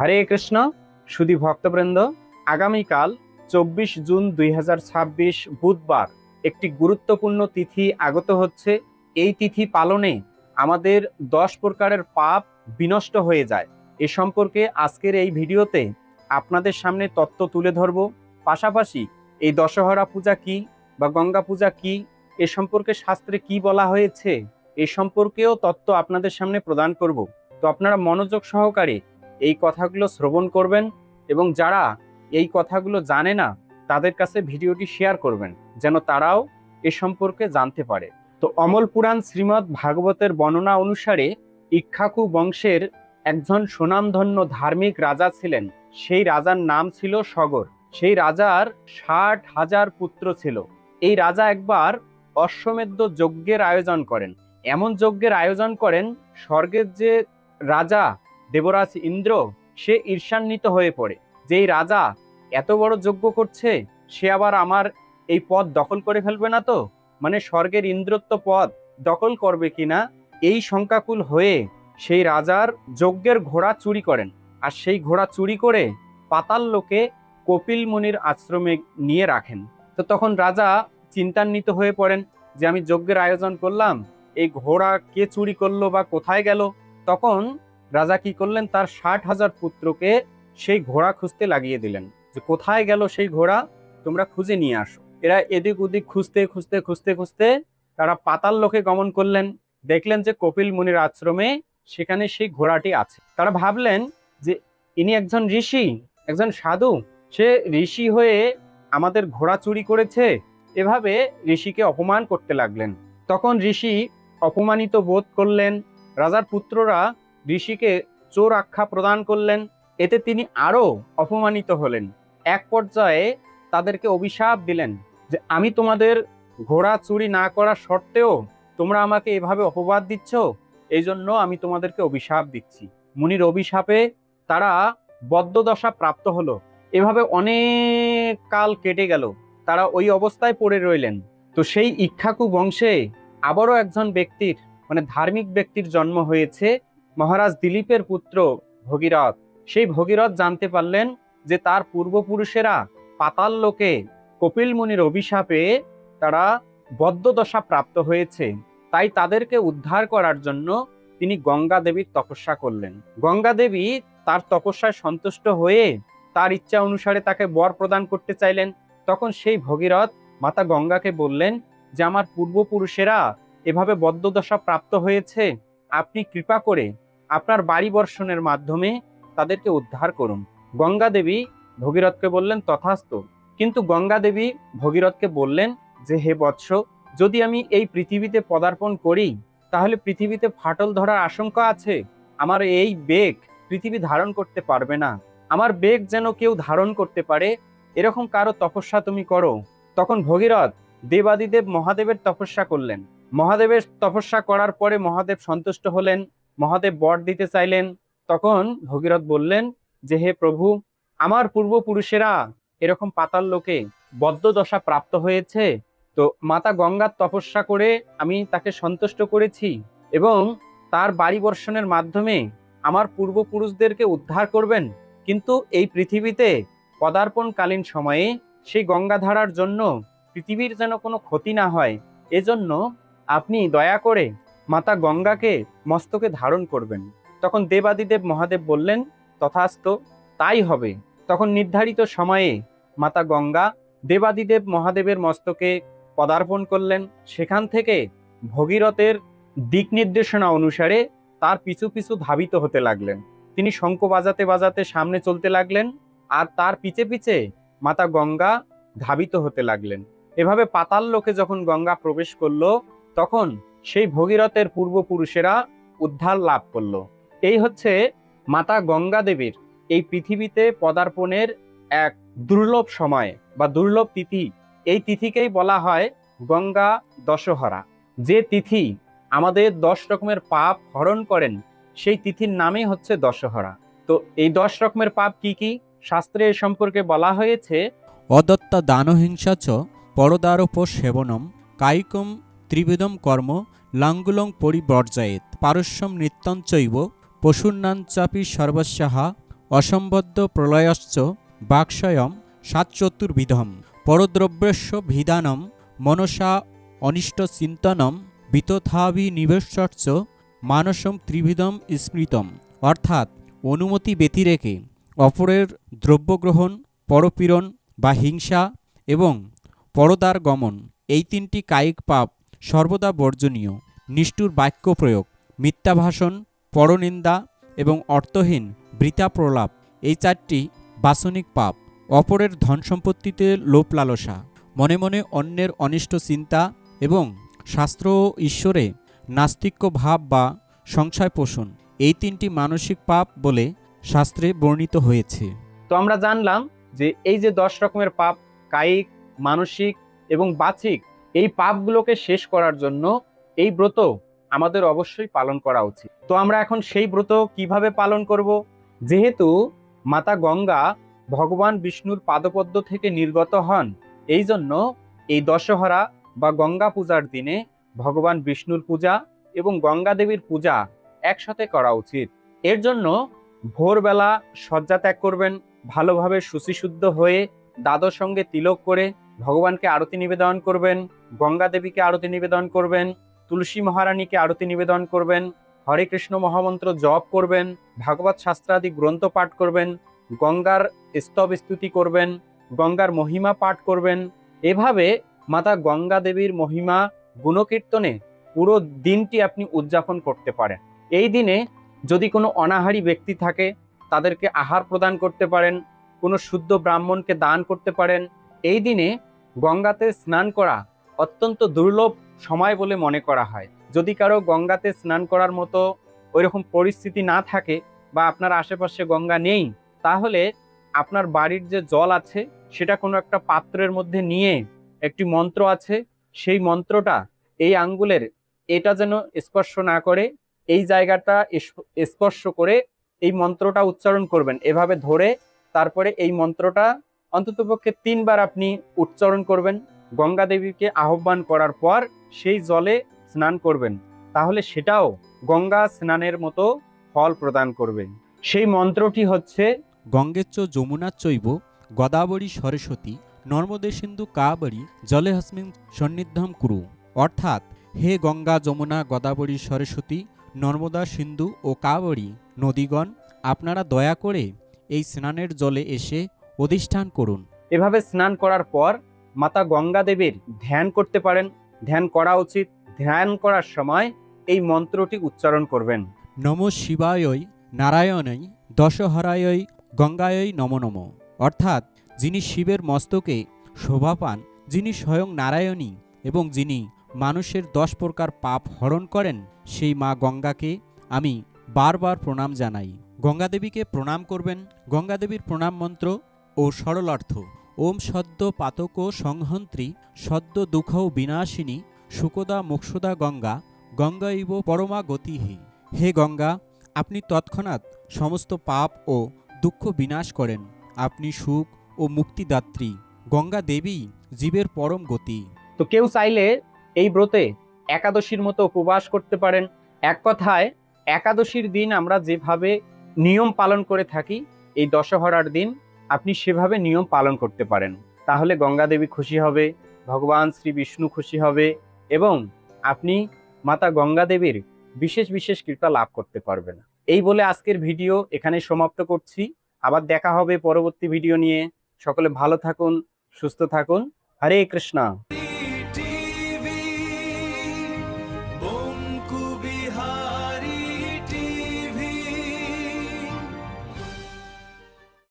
হরে কৃষ্ণ সুধী ভক্তবৃন্দ, আগামীকাল 24 জুন 2026 বুধবার একটি গুরুত্বপূর্ণ তিথি আগত হচ্ছে। এই তিথি পালনে আমাদের 10 প্রকারের পাপ বিনষ্ট হয়ে যায়। এ সম্পর্কে আজকের এই ভিডিওতে আপনাদের সামনে তত্ত্ব তুলে ধরব। পাশাপাশি এই দশহরা পূজা কি বা গঙ্গা পূজা কি, এ সম্পর্কে শাস্ত্রে কি বলা হয়েছে, এ সম্পর্কেও তত্ত্ব আপনাদের সামনে প্রদান করব। তো আপনারা মনোযোগ সহকারে এই কথাগুলো শ্রবণ করবেন এবং যারা এই কথাগুলো জানে না তাদের কাছে ভিডিওটি শেয়ার করবেন, যেন তারাও এ সম্পর্কে জানতে পারে। তো অমল পুরাণ শ্রীমদ্ ভাগবতের বর্ণনা অনুসারে ইক্ষ্বাকু বংশের একজন সুনামধন্য ধার্মিক রাজা ছিলেন। সেই রাজার নাম ছিল সগর। সেই রাজার 60,000 পুত্র ছিল। এই রাজা একবার অশ্বমেধ যজ্ঞের আয়োজন করেন। এমন যজ্ঞের আয়োজন করেন, স্বর্গের যে রাজা দেবরাজ ইন্দ্র সে ঈর্ষান্বিত হয়ে পড়ে যে এই রাজা এত বড় যজ্ঞ করছে, সে আবার আমার এই পদ দখল করে ফেলবে না তো, মানে স্বর্গের ইন্দ্রত্ব পদ দখল করবে কিনা, এই শঙ্কাকুল হয়ে সেই রাজার যজ্ঞের ঘোড়া চুরি করেন। আর সেই ঘোড়া চুরি করে পাতাল লোকে কপিল মুনির আশ্রমে নিয়ে রাখেন। তো তখন রাজা চিন্তান্বিত হয়ে পড়েন যে আমি যজ্ঞের আয়োজন করলাম, এই ঘোড়া কে চুরি করলো বা কোথায় গেল। তখন রাজা কি করলেন, তার 60,000 পুত্রকে সেই ঘোড়া খুঁজতে লাগিয়ে দিলেন যে কোথায় গেল সেই ঘোড়া, তোমরা খুঁজে নিয়ে আসো। এরা এদিক ওদিক খুঁজতে খুঁজতে খুঁজতে খুঁজতে তারা পাতাল লোকে গমন করলেন। দেখলেন যে কপিল মুনির আশ্রমে সেখানে সেই ঘোড়াটি আছে। তারা ভাবলেন যে ইনি একজন ঋষি, একজন সাধু, সে ঋষি হয়ে আমাদের ঘোড়া চুরি করেছে। এভাবে ঋষিকে অপমান করতে লাগলেন। তখন ঋষি অপমানিত বোধ করলেন। রাজার পুত্ররা ঋষিকে চোর আখ্যা প্রদান করলেন। এতে তিনি আরো অপমানিত হলেন। এক পর্যায়ে তাদেরকে অভিশাপ দিলেন যে আমি তোমাদের ঘোড়া চুরি না করা সত্ত্বেও তোমরা আমাকে এভাবে অপবাদ দিচ্ছ, এই জন্য আমি তোমাদেরকে অভিশাপ দিচ্ছি। মুনির অভিশাপে তারা বদ্ধদশা প্রাপ্ত হলো। এভাবে অনেক কাল কেটে গেল, তারা ওই অবস্থায় পড়ে রইলেন। তো সেই ইক্ষ্বাকু বংশে আবারও একজন ব্যক্তির, মানে ধার্মিক ব্যক্তির জন্ম হয়েছে, মহারাজ দিলীপের পুত্র ভগীরথ। সেই ভগীরথ জানতে পারলেন যে তার পূর্বপুরুষেরা পাতাল লোকে কপিল মুনির অভিশাপে তারা বদ্ধদশা প্রাপ্ত হয়েছে। তাই তাদেরকে উদ্ধার করার জন্য তিনি গঙ্গা দেবীর তপস্যা করলেন। গঙ্গা দেবী তার তপস্যায় সন্তুষ্ট হয়ে তার ইচ্ছা অনুসারে তাকে বর প্রদান করতে চাইলেন। তখন সেই ভগীরথ মাতা গঙ্গাকে বললেন যে আমার পূর্বপুরুষেরা এভাবে বদ্ধদশা প্রাপ্ত হয়েছে, আপনি কৃপা করে আপনার বাড়ি বর্ষণের মাধ্যমে তাদেরকে উদ্ধার করুন। গঙ্গা দেবী ভগীরথকে বললেন তথাস্তু। কিন্তু গঙ্গা দেবী ভগীরথকে বললেন যে হে বৎস, যদি আমি এই পৃথিবীতে পদার্পণ করি তাহলে পৃথিবীতে ফাটল ধরার আশঙ্কা আছে। আমার এই বেগ পৃথিবী ধারণ করতে পারবে না। আমার বেগ যেন কেউ ধারণ করতে পারে এরকম কারো তপস্যা তুমি করো। তখন ভগীরথ দেবাদিদেব মহাদেবের তপস্যা করলেন। মহাদেবের তপস্যা করার পরে মহাদেব সন্তুষ্ট হলেন, মহাদেব বর দিতে চাইলেন। তখন ভগীরথ বললেন যে হে প্রভু, আমার পূর্বপুরুষেরা এরকম পাতাল লোকে বদ্ধদশা প্রাপ্ত হয়েছে, তো মাতা গঙ্গার তপস্যা করে আমি তাকে সন্তুষ্ট করেছি এবং তার বাড়ি বর্ষণের মাধ্যমে আমার পূর্বপুরুষদেরকে উদ্ধার করবেন। কিন্তু এই পৃথিবীতে পদার্পণকালীন সময়ে সেই গঙ্গাধারার জন্য পৃথিবীর যেন কোনো ক্ষতি না হয়, এজন্য আপনি দয়া করে মাতা গঙ্গাকে মস্তকে ধারণ করবেন। তখন দেবাদিদেব মহাদেব বললেন তথাস্তু, তাই হবে। তখন নির্ধারিত সময়ে মাতা গঙ্গা দেবাদিদেব মহাদেবের মস্তকে পদার্পণ করলেন। সেখান থেকে ভগীরথের দিক নির্দেশনা অনুসারে তার পিছু পিছু ধাবিত হতে লাগলেন। তিনি শঙ্খ বাজাতে বাজাতে সামনে চলতে লাগলেন আর তার পিছে পিছে মাতা গঙ্গা ধাবিত হতে লাগলেন। এভাবে পাতাল লোকে যখন গঙ্গা প্রবেশ করলো তখন সেই ভগীরথের পূর্বপুরুষেরা উদ্ধার লাভ করলো। এই হচ্ছে মাতা গঙ্গা দেবীর এই পৃথিবীতে পদার্পণের এক দুর্লভ সময় বা দুর্লভ তিথি। এই তিথিকেই বলা হয় গঙ্গা দশহরা। যে তিথি আমাদের 10 রকমের পাপ হরণ করেন, সেই তিথির নামই হচ্ছে দশহরা। তো এই 10 রকমের পাপ কি কি শাস্ত্রে এ সম্পর্কে বলা হয়েছে? অদত্তা দানহিংসা চ পরদারোপসেবনম কায়িকম ত্রিবিধম কর্ম লাঙ্গুলং পরিবর্জয়েত পারস্যম নৃত্যঞ্চৈব পশুনাঞ্চাপি সর্বস্যাহা অসম্বদ্ধ প্রলয়শ্চ বাক্সয়ম সাতচতুর্বিধম পরদ্রব্যস্য ভিধানম মনসা অনিষ্টচিন্তনম বিতথাভিনিবেশশ্চ মানসম ত্রিবিধম স্মৃতম। অর্থাৎ অনুমতি ব্যতিরেকে অপরের দ্রব্যগ্রহণ, পরপীড়ন বা হিংসা এবং পরদার গমন, এই তিনটি কায়িক পাপ সর্বদা বর্জনীয়। নিষ্ঠুর বাক্য প্রয়োগ, মিথ্যা ভাষণ, পরনিন্দা এবং অর্থহীন বৃথা প্রলাপ, এই চারটি বাসনিক পাপ। অপরের ধন সম্পত্তিতে লোভ লালসা, মনে মনে অন্যের অনিষ্ট চিন্তা এবং শাস্ত্র ও ঈশ্বরে নাস্তিক্য ভাব বা সংশয় পোষণ, এই তিনটি মানসিক পাপ বলে শাস্ত্রে বর্ণিত হয়েছে। তো আমরা জানলাম যে এই যে 10 রকমের পাপ, কায়িক, মানসিক এবং বাচিক, এই পাপগুলোকে শেষ করার জন্য এই ব্রত আমাদের অবশ্যই পালন করা উচিত। তো আমরা এখন সেই ব্রত কিভাবে পালন করব? যেহেতু মাতা গঙ্গা ভগবান বিষ্ণুর পাদপদ্ম থেকে নির্গত হন, এই জন্য এই দশহরা বা গঙ্গা পূজার দিনে ভগবান বিষ্ণুর পূজা এবং গঙ্গা দেবীর পূজা একসাথে করা উচিত। এর জন্য ভোরবেলা শয্যা ত্যাগ করবেন, ভালোভাবে শুচিশুদ্ধ হয়ে দ্বাদশ সঙ্গে তিলক করে ভগবানকে আরতি নিবেদন করবেন, গঙ্গা দেবীকে আরতি নিবেদন করবেন, তুলসী মহারানীকে আরতি নিবেদন করবেন, হরে কৃষ্ণ মহামন্ত্র জপ করবেন, ভাগবত শাস্ত্রাদি গ্রন্থ পাঠ করবেন, গঙ্গার স্তব স্তুতি করবেন, গঙ্গার মহিমা পাঠ করবেন। এভাবে মাতা গঙ্গা দেবীর মহিমা গুণকীর্তনে পুরো দিনটি আপনি উদযাপন করতে পারেন। এই দিনে যদি কোনো অনাহারী ব্যক্তি থাকে তাদেরকে আহার প্রদান করতে পারেন, কোনো শুদ্ধ ব্রাহ্মণকে দান করতে পারেন। এই দিনে গঙ্গাতে স্নান করা অত্যন্ত দুর্লভ সময় বলে মনে করা হয়। যদি কারো গঙ্গাতে স্নান করার মতো ওইরকম পরিস্থিতি না থাকে বা আপনার আশেপাশে গঙ্গা নেই, তাহলে আপনার বাড়ির যে জল আছে সেটা কোনো একটা পাত্রের মধ্যে নিয়ে একটি মন্ত্র আছে, সেই মন্ত্রটা এই আঙ্গুলের এটা যেন স্পর্শ না করে, এই জায়গাটা স্পর্শ করে এই মন্ত্রটা উচ্চারণ করবেন। এভাবে ধরে তারপরে এই মন্ত্রটা অন্ততপক্ষে 3 বার আপনি উচ্চারণ করবেন। গঙ্গা দেবীকে আহ্বান করার পর সেই জলে স্নান করবেন, তাহলে সেটাও গঙ্গা স্নানের মতো ফল প্রদান করবে। সেই মন্ত্রটি হচ্ছে গঙ্গেচ্চ যমুনাচ্চৈব গদাবরী সরস্বতী নর্মদে সিন্ধু কাবরী জলেহস্মিন সন্নিধ্যম কুরু। অর্থাৎ, হে গঙ্গা, যমুনা, গদাবরী, সরস্বতী, নর্মদা, সিন্ধু ও কাবরী নদীগণ, আপনারা দয়া করে এই স্নানের জলে এসে অধিষ্ঠান করুন। এভাবে স্নান করার পর মাতা গঙ্গা দেবীর ধ্যান করতে পারেন, ধ্যান করা উচিত। ধ্যান করার সময় এই মন্ত্রটি উচ্চারণ করবেন। নমঃ শিবায়ই নারায়ণই দশহরায়ই গঙ্গায়ই নমো নমঃ। অর্থাৎ, যিনি শিবের মস্তকে শোভা পান, যিনি স্বয়ং নারায়ণী এবং যিনি মানুষের 10 প্রকার পাপ হরণ করেন, সেই মা গঙ্গাকে আমি বারবার প্রণাম জানাই। গঙ্গাদেবীকে প্রণাম করবেন। গঙ্গাদেবীর প্রণাম মন্ত্র ও সরল অর্থ: ওম সদ্য পাতক সংহন্ত্রী সদ্য দুঃখ বিনাশিনী সুকদা মোক্ষদা গঙ্গা গঙ্গাইব পরমা গতিহি। হে গঙ্গা, আপনি তৎক্ষণাৎ সমস্ত পাপ ও দুঃখ বিনাশ করেন। আপনি সুখ ও মুক্তিদাত্রী। গঙ্গা দেবী জীবের পরম গতি। তো কেউ চাইলে এই ব্রতে একাদশীর মতো উপবাস করতে পারেন। এক কথায়, একাদশীর দিন আমরা যেভাবে নিয়ম পালন করে থাকি, এই দশহরার দিন আপনি সেভাবে নিয়ম পালন করতে পারেন। তাহলে গঙ্গা দেবী খুশি হবে, ভগবান শ্রী বিষ্ণু খুশি হবে এবং আপনি মাতা গঙ্গা দেবীর বিশেষ বিশেষ কৃপা লাভ করতে পারবেন। এই বলে আজকের ভিডিও এখানে সমাপ্ত করছি। আবার দেখা হবে পরবর্তী ভিডিও নিয়ে। সকলে ভালো থাকুন, সুস্থ থাকুন। হরে কৃষ্ণা।